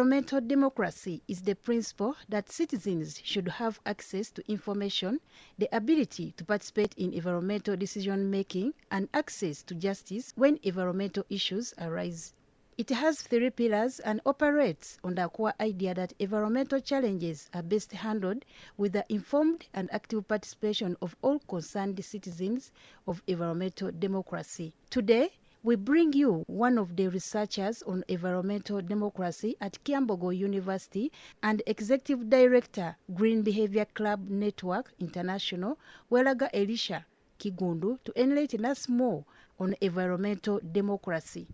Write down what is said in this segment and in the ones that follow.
Environmental democracy is the principle that citizens should have access to information, the ability to participate in environmental decision-making, and access to justice when environmental issues arise. It has 3 pillars and operates on the core idea that environmental challenges are best handled with the informed and active participation of all concerned citizens of environmental democracy. Today, we bring you one of the researchers on environmental democracy at Kiambogo University and Executive Director, Green Behavior Club Network International, Welaga Elisha Kigundu, to enlighten us more on environmental democracy.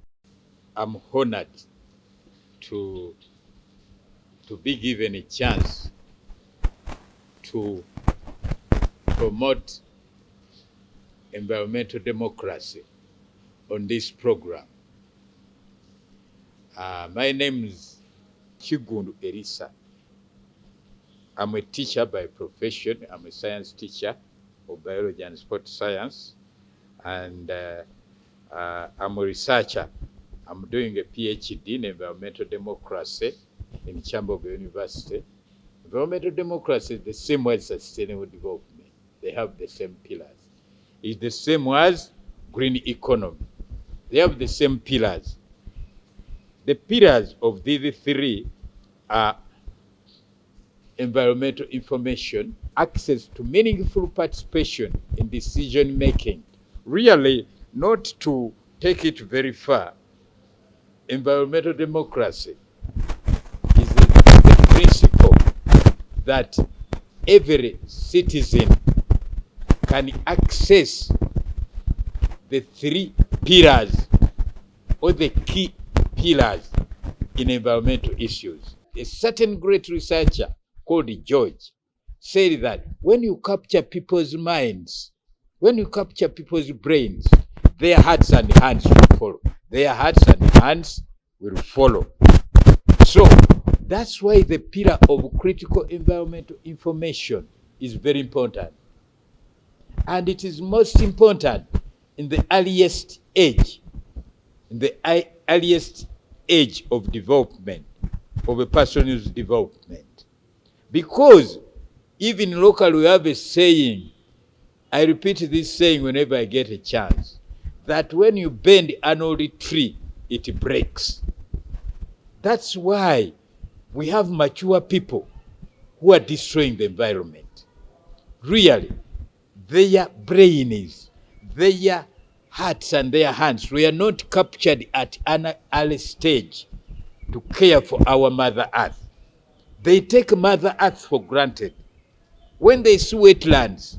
I'm honored to be given a chance to promote environmental democracy on this program. My name is Kigundu Elisa. I'm a teacher by profession. I'm a science teacher of biology and sport science, and I'm a researcher. I'm doing a PhD in environmental democracy in Kiambogo University. Environmental democracy is the same as sustainable development. They have the same pillars. It's the same as green economy. They have the same pillars. The pillars of these 3 are environmental information, access to meaningful participation in decision making. Really, not to take it very far, environmental democracy is the principle that every citizen can access the 3 pillars or the key pillars in environmental issues. A certain great researcher called George said that when you capture people's minds, when you capture people's brains, their hearts and hands will follow. Their hearts and hands will follow. So that's why the pillar of critical environmental information is very important. And it is most important in the earliest age, of development, of a person's development. Because even locally we have a saying, I repeat this saying whenever I get a chance, that when you bend an old tree, it breaks. That's why we have mature people who are destroying the environment. Really, their brains, their hearts and their hands were not captured at an early stage to care for our Mother Earth. They take Mother Earth for granted. When they see wetlands,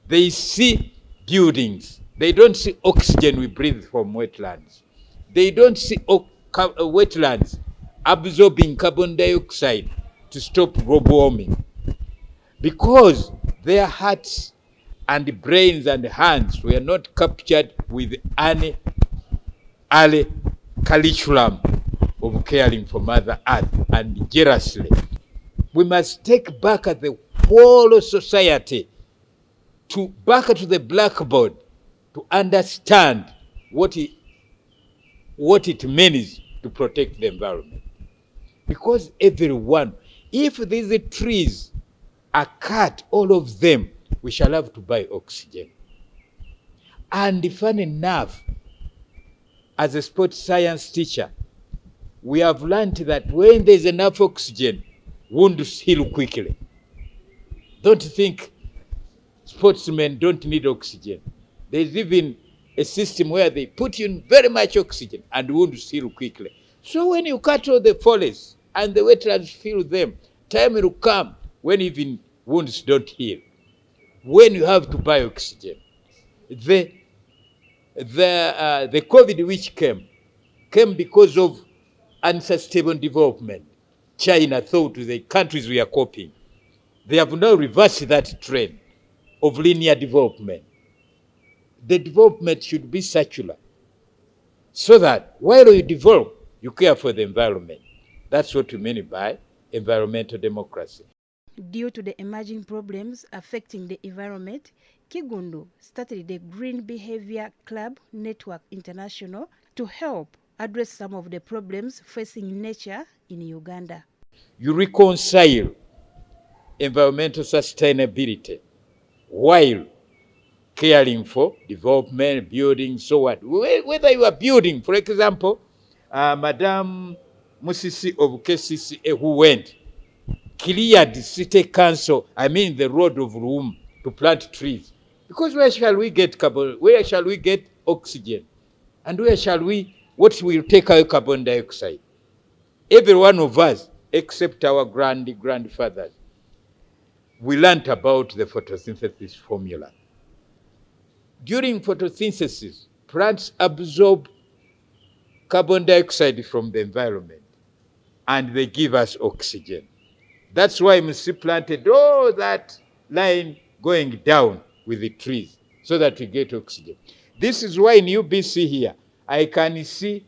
they see buildings. They don't see oxygen we breathe from wetlands. They don't see wetlands absorbing carbon dioxide to stop global warming. Because their hearts and brains and hands were not captured with any early curriculum of caring for Mother Earth and jealously. We must take back the whole society back to the blackboard to understand what it means to protect the environment. Because everyone, if these trees are cut, all of them, we shall have to buy oxygen. And funny enough, as a sports science teacher, we have learned that when there's enough oxygen, wounds heal quickly. Don't think sportsmen don't need oxygen. There's even a system where they put in very much oxygen and wounds heal quickly. So when you cut all the forests and the wetlands fill them, time will come when even wounds don't heal. When you have to buy oxygen. The COVID which came because of unsustainable development. China thought the countries we are copying. They have now reversed that trend of linear development. The development should be circular, so that while you develop, you care for the environment. That's what we mean by environmental democracy. Due to the emerging problems affecting the environment, Kigundu started the Green Behavior Club Network International to help address some of the problems facing nature in Uganda. You reconcile environmental sustainability while caring for development, building, so what. Whether you are building, for example, Madam Musisi of KCCA who went, cleared city council, the road of room to plant trees. Because where shall we get carbon? Where shall we get oxygen? And what will take away carbon dioxide? Every one of us, except our grandfathers, we learned about the photosynthesis formula. During photosynthesis, plants absorb carbon dioxide from the environment and they give us oxygen. That's why Mr. planted all that line going down with the trees so that we get oxygen. This is why in UBC here, I can see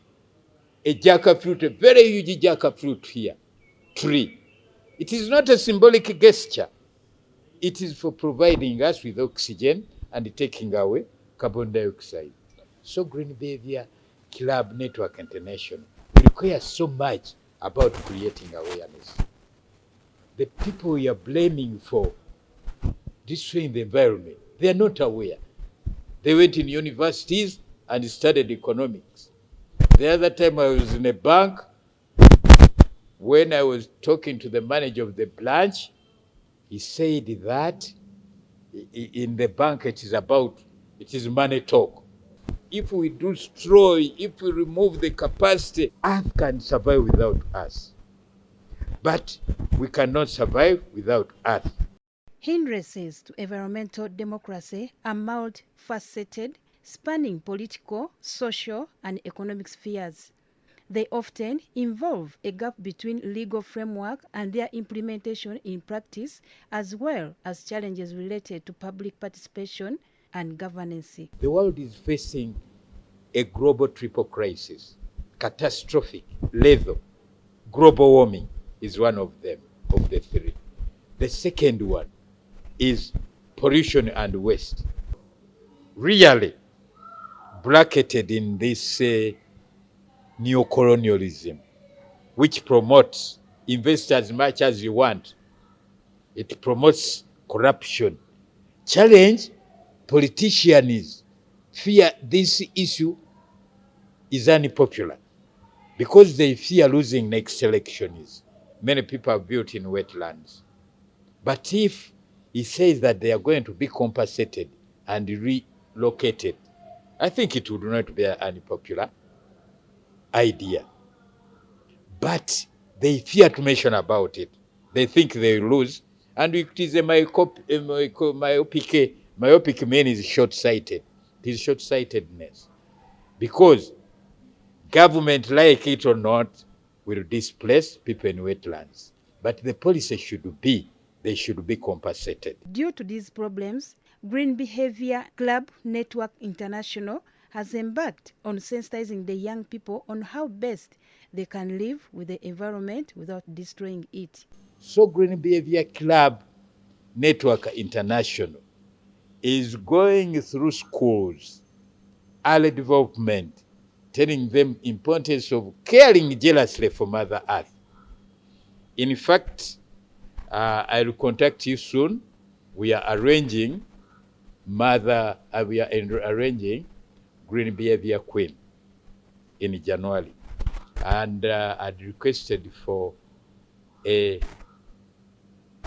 a jackfruit, a very huge jackfruit here, tree. It is not a symbolic gesture. It is for providing us with oxygen and taking away carbon dioxide. So Green Behavior Club Network International requires so much about creating awareness. The people we are blaming for destroying the environment, they are not aware. They went in universities and studied economics. The other time I was in a bank, when I was talking to the manager of the branch, he said that in the bank it is money talk. If we destroy, if we remove the capacity, Earth can survive without us. But we cannot survive without Earth. Hindrances to environmental democracy are multifaceted, spanning political, social, and economic spheres. They often involve a gap between legal framework and their implementation in practice, as well as challenges related to public participation and governance. The world is facing a global triple crisis, catastrophic, lethal. Global warming is one of them, of the three. The second one is pollution and waste. Really bracketed in this neocolonialism, which promotes invest as much as you want. It promotes corruption. Challenge politicians fear this issue is unpopular because they fear losing next elections. Many people are built in wetlands. But if he says that they are going to be compensated and relocated, I think it would not be an unpopular idea. But they fear to mention about it. They think they will lose. And it is a myopic mean is short-sighted. It is short-sightedness. Because government, like it or not, will displace people in wetlands. But the policy should be, they should be compensated. Due to these problems, Green Behavior Club Network International has embarked on sensitizing the young people on how best they can live with the environment without destroying it. So Green Behavior Club Network International is going through schools, early development, telling them importance of caring jealously for Mother Earth. In fact, I will contact you soon. We are arranging Green Behavior Queen in January. And I'd requested for a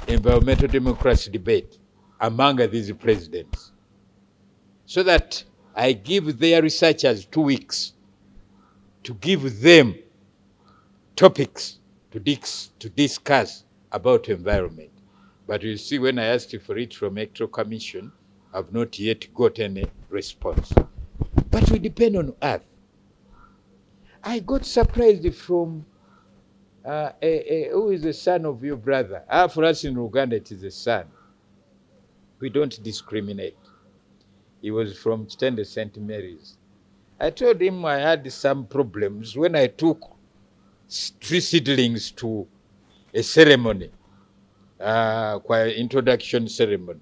environmental democracy debate among these presidents so that I give their researchers 2 weeks to give them topics to discuss about environment. But you see, when I asked for it from Electoral Commission, I've not yet got any response. But we depend on Earth. I got surprised from who is the son of your brother? For us in Uganda, it is a son. We don't discriminate. He was from Chitende St. Mary's. I told him I had some problems when I took 3 seedlings to a ceremony, introduction ceremony.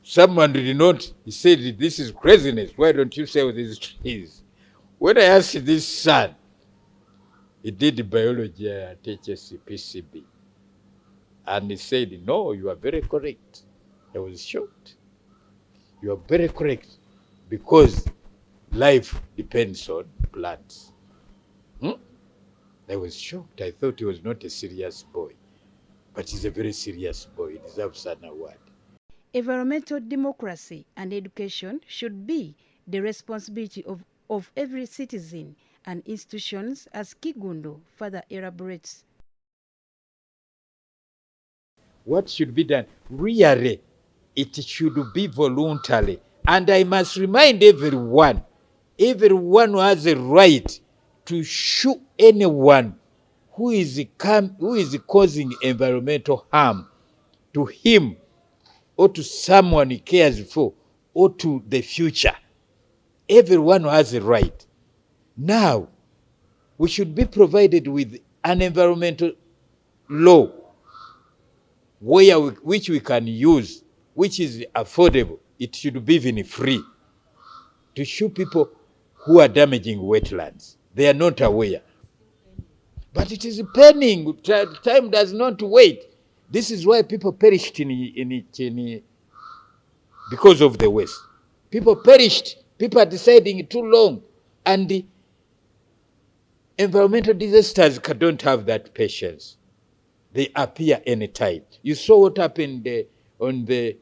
Someone did not, he said, this is craziness. Why don't you sell these trees? When I asked this son, He did biology at HSC and he said, no, you are very correct. I was shocked. You are very correct because life depends on plants. I was shocked. I thought he was not a serious boy, but he's a very serious boy. He deserves an award. Environmental democracy and education should be the responsibility of every citizen and institutions, as Kigundo further elaborates. What should be done? Really, it should be voluntary. And I must remind everyone who has a right to sue anyone who is causing environmental harm to him or to someone he cares for or to the future. Everyone has a right. Now, we should be provided with an environmental law which we can use, which is affordable. It should be even free to show people who are damaging wetlands. They are not aware. But it is pending. Time does not wait. This is why people perished because of the waste. People perished. People are deciding too long. And the environmental disasters don't have that patience. They appear anytime. You saw what happened on the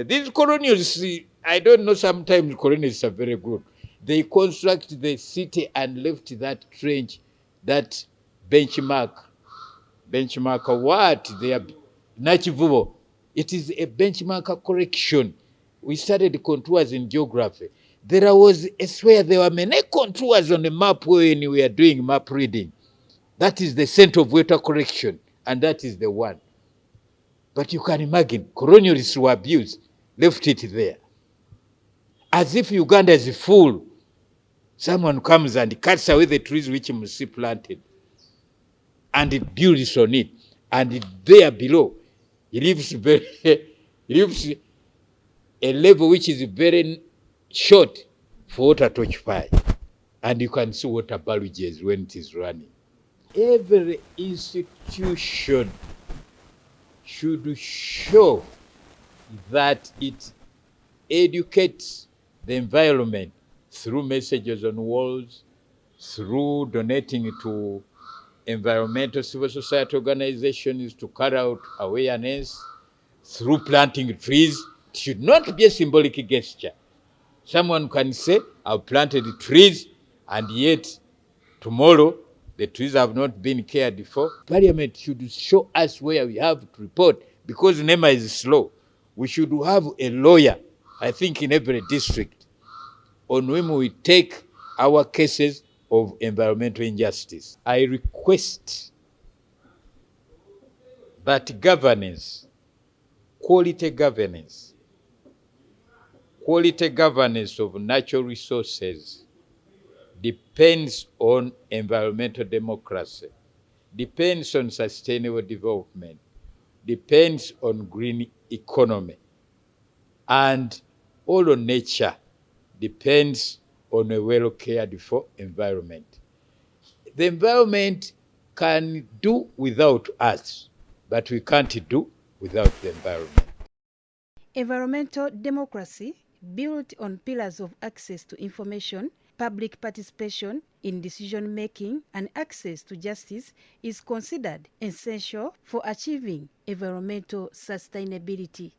these colonials. I don't know. Sometimes colonials are very good. They construct the city and left that trench, that benchmark what they are Nachivubo. It is a benchmark correction. We studied contours in geography. There was there were many contours on the map when we are doing map reading. That is the center of water correction, and that is the one. But you can imagine, colonialists were abused, left it there. As if Uganda is full. Someone comes and cuts away the trees which Musi planted, and it builds on it. And there below, it leaves a level which is very short for water to occupy. And you can see water barrages when it is running. Every institution should show that it educates the environment through messages on walls, through donating to environmental civil society organizations to carry out awareness, through planting trees. It should not be a symbolic gesture. Someone can say, I've planted trees, and yet tomorrow the trees have not been cared for. Parliament should show us where we have to report, because NEMA is slow. We should have a lawyer, I think, in every district, on whom we take our cases of environmental injustice. I request that governance, quality governance of natural resources depends on environmental democracy, depends on sustainable development, depends on green economy, and all on nature depends on a well cared for environment. The environment can do without us, but we can't do without the environment. Environmental democracy, built on pillars of access to information, public participation in decision-making, and access to justice, is considered essential for achieving environmental sustainability.